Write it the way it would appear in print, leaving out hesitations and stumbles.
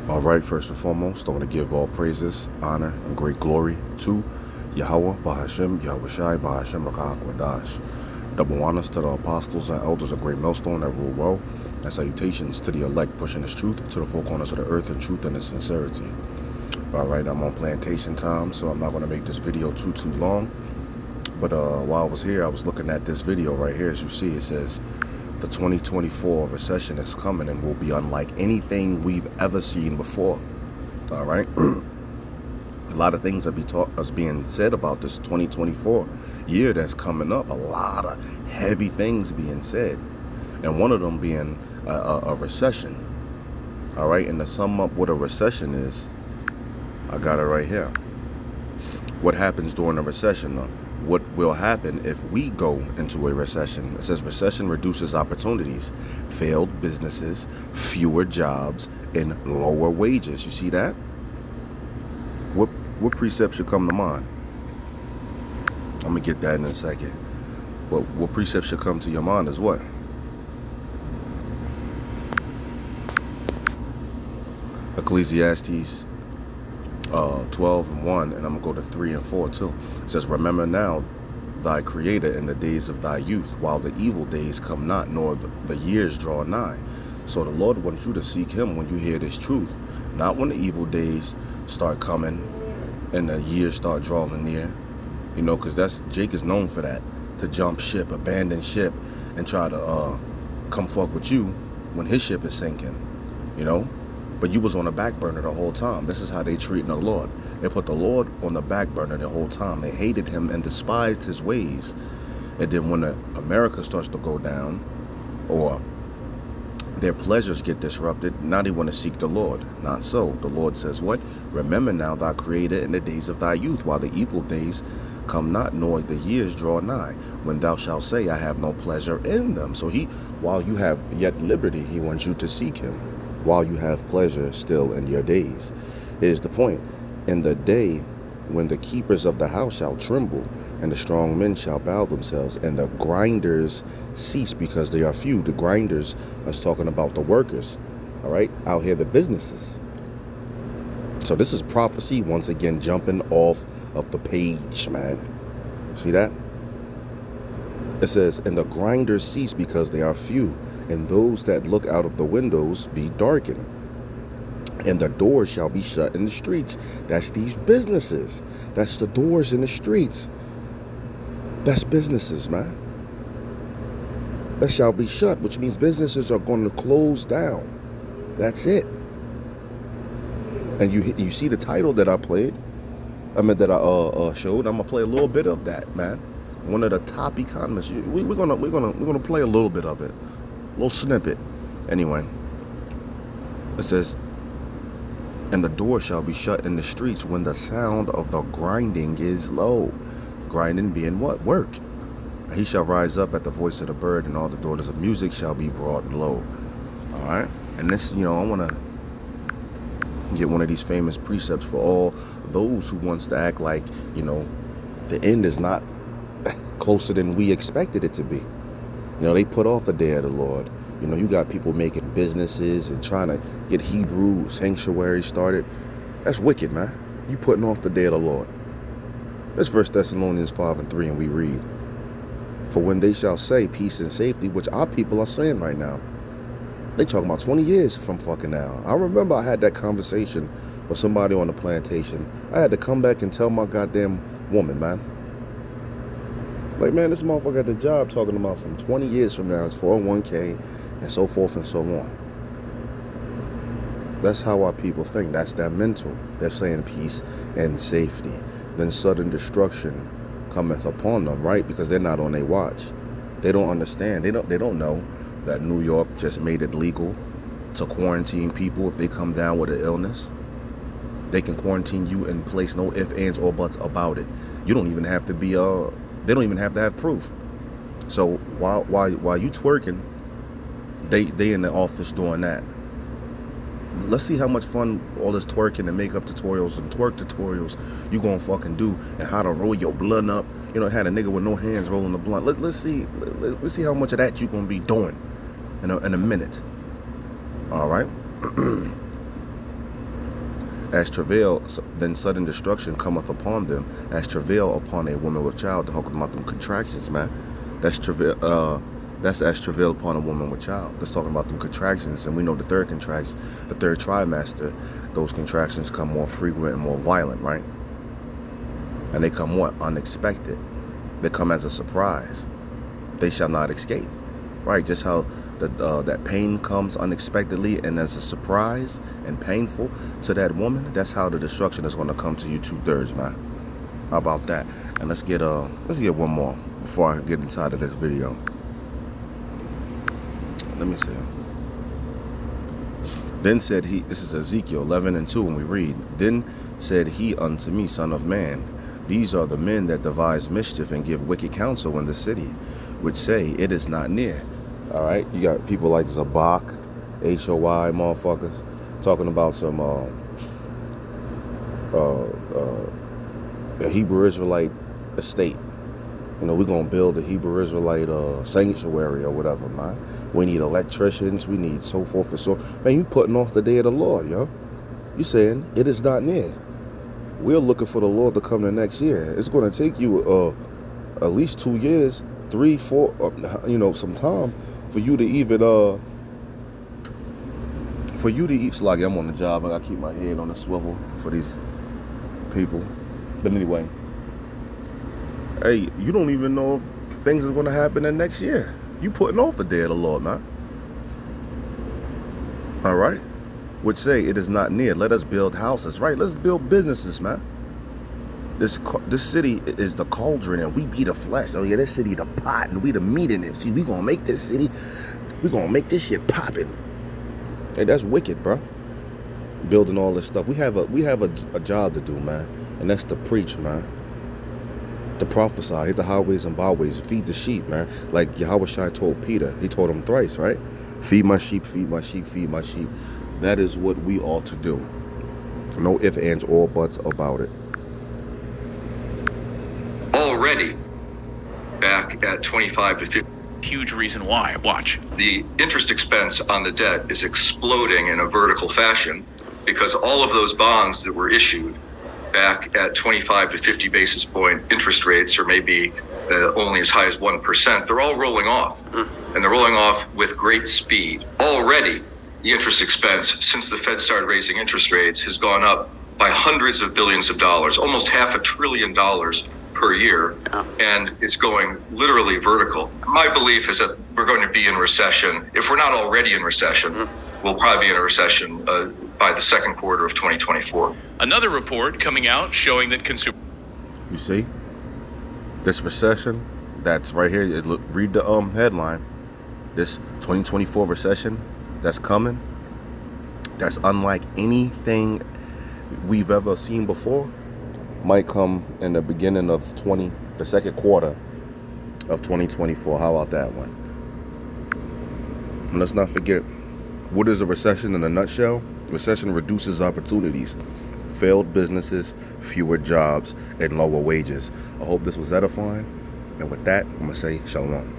All right, first and foremost, I want to give all praises, honor, and great glory to Yahweh, Bahashem, Yahweh Shai, Bahashem, Rakahakwadash. Double honors to the apostles and elders of Great Millstone that rule well, and salutations to the elect pushing this truth to the four corners of the earth in truth and in sincerity. All right, I'm on plantation time, so I'm not going to make this video too long. But while I was here, I was looking at this video right here. As you see, it says the 2024 recession is coming and will be unlike anything we've ever seen before. All right. A lot of things are being said about this 2024 year that's coming up. A lot of heavy things being said, and one of them being a recession. All right, and to sum up what a recession is, I got it right here. What happens during a recession? What will happen if we go into a recession? It says recession reduces opportunities, failed businesses, fewer jobs, and lower wages. You see that? What precept should come to mind? I'm gonna get that in a second. But what precept should come to your mind is what? Ecclesiastes 12:1, and I'm gonna go to 3 and 4 too. It says, remember now thy creator in the days of thy youth, while the evil days come not, nor the years draw nigh. So the Lord wants you to seek him when you hear this truth, not when the evil days start coming and the years start drawing near. You know, because Jake is known for that, to jump ship, abandon ship, and try to come fuck with you when his ship is sinking, you know. But you was on the back burner the whole time. This is how they treating the Lord. They put the Lord on the back burner the whole time. They hated him and despised his ways. And then when America starts to go down, or their pleasures get disrupted, now they want to seek the Lord. Not so. The Lord says what? Remember now thy creator in the days of thy youth, while the evil days come not, nor the years draw nigh, when thou shalt say, I have no pleasure in them. So while you have yet liberty, he wants you to seek him, while you have pleasure still in your days. Is the point. In the day when the keepers of the house shall tremble, and the strong men shall bow themselves, and the grinders cease because they are few. The grinders is talking about the workers, all right, out here, the businesses. So this is prophecy once again jumping off of the page, man. See that? It says, and the grinders cease because they are few, and those that look out of the windows be darkened, and the doors shall be shut in the streets. That's these businesses. That's the doors in the streets. That's businesses, man. That shall be shut, which means businesses are going to close down. That's it. And you see the title that I played? That I showed. I'm gonna play a little bit of that, man. One of the top economists. We're gonna play a little bit of it, a little snippet. Anyway, it says, and the door shall be shut in the streets when the sound of the grinding is low. Grinding being what? Work. He shall rise up at the voice of the bird, and all the daughters of music shall be brought low. All right. And this, I want to get one of these famous precepts for all those who wants to act like, the end is not closer than we expected it to be. They put off the day of the Lord. You got people making businesses and trying to get Hebrew sanctuaries started. That's wicked, man. You putting off the day of the Lord. That's 1 Thessalonians 5:3, and we read, for when they shall say peace and safety, which our people are saying right now, they talking about 20 years from fucking now. I remember I had that conversation with somebody on the plantation. I had to come back and tell my goddamn woman, man. Like, man, this motherfucker at the job talking about some 20 years from now, it's 401k, and so forth and so on. That's how our people think. That's their mental. They're saying peace and safety. Then sudden destruction cometh upon them, right? Because they're not on their watch. They don't understand. They don't know that New York just made it legal to quarantine people if they come down with an illness. They can quarantine you and place no ifs, ands, or buts about it. You don't even have to be they don't even have to have proof. So while you twerking, they in the office doing that. Let's see how much fun all this twerking and makeup tutorials and twerk tutorials you gonna fucking do, and how to roll your blunt up. Had a nigga with no hands rolling the blunt. Let's see how much of that you gonna be doing in a minute. All right. As travail, then sudden destruction cometh upon them, as travail upon a woman with child. Talking about them contractions, man. That's travail. That's as travail upon a woman with child. That's talking about them contractions, and we know the third contraction, the third trimester. Those contractions come more frequent and more violent, right? And they come what? Unexpected. They come as a surprise. They shall not escape, right? Just how that pain comes unexpectedly and as a surprise and painful to that woman. That's how the destruction is going to come to you 2/3, man. How about that? And let's get one more before I get inside of this video. Let me see. Then said he, this is Ezekiel 11:2, when we read, then said he unto me, Son of man, these are the men that devise mischief and give wicked counsel in the city, which say, it is not near. All right, you got people like Zabak, HOI motherfuckers, talking about some a Hebrew Israelite estate. You know, we're going to build a Hebrew Israelite sanctuary or whatever, man. We need electricians. We need so forth and so. Man, you putting off the day of the Lord, yo. You saying it is not near. We're looking for the Lord to come the next year. It's going to take you at least 2 years, 3, 4, some time for you to even, it's like I'm on the job. I got to keep my head on the swivel for these people. But anyway. Hey, you don't even know if things is going to happen in next year. You putting off the day of the Lord, man. All right? Which say, it is not near. Let us build houses, right? Let's build businesses, man. This city is the cauldron, and we be the flesh. Oh, yeah, this city the pot, and we the meat in it. See, we going to make this city, we going to make this shit popping. Hey, that's wicked, bro. Building all this stuff. We have a job to do, man. And that's to preach, man. To prophesy, hit the highways and byways, feed the sheep, man. Like Yahushua told Peter, he told him thrice, right? Feed my sheep, feed my sheep, feed my sheep. That is what we ought to do. No ifs, ands, or buts about it. Already back at 25 to 50. Huge reason why. Watch. The interest expense on the debt is exploding in a vertical fashion because all of those bonds that were issued back at 25 to 50 basis point interest rates, or maybe only as high as 1%, they're all rolling off. And they're rolling off with great speed. Already, the interest expense, since the Fed started raising interest rates, has gone up by hundreds of billions of dollars, almost $500 billion per year, and it's going literally vertical. My belief is that we're going to be in recession. If we're not already in recession, we'll probably be in a recession by the second quarter of 2024. Another report coming out showing that consumer. You see? This recession, that's right here. Look, read the headline. This 2024 recession that's coming, that's unlike anything we've ever seen before, might come in the beginning of the second quarter of 2024. How about that one? And let's not forget, what is a recession in a nutshell? Recession reduces opportunities, failed businesses, fewer jobs, and lower wages. I hope this was edifying. And with that, I'm going to say shalom.